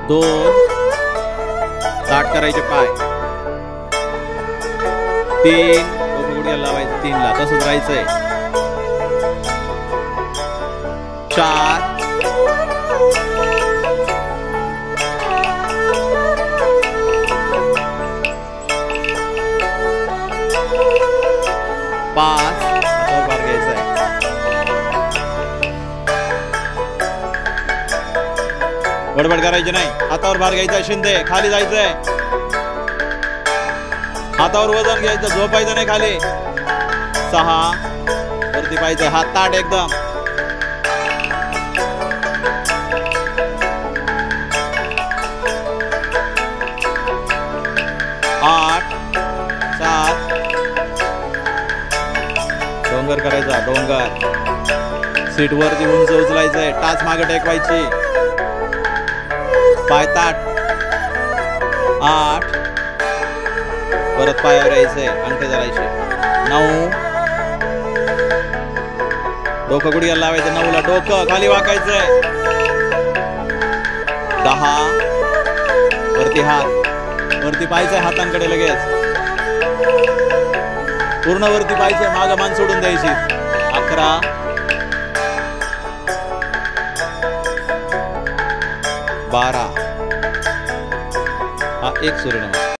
2 ताट करायचे पाय, 3 डोकं गुडघ्याला लावायचं 3 ला, तसंच राहायचंय, 4 5 हातावर भार घ्यायचा आहे, गडबड करायची नाही, हातावर भार घ्यायचा, शिंदे खाली जायचंय, हातावर वजन घ्यायचं, झोपायचं नाही खाली, 6 वरती पाहिजे, हात ताट एकदम, 8 7 डोंगर करायचा, डोंगर, सीट वरती उंच उचलायचंय, टाच मागे टेकवायची, पाय ताट, 8 परत पायावर यायचंय, अंगठे धरायचे, 9 डोकं गुडघ्याला लावायचं, 9 ला डोकं खाली वाकायचंय, 10 वरती हात, वरती पाहायचंय हातांकडे लगेच, पूर्ण वरती पाहायचंय, मागं मान सोडून द्यायची, 11 12 हा एक सूर्यनमस्कार.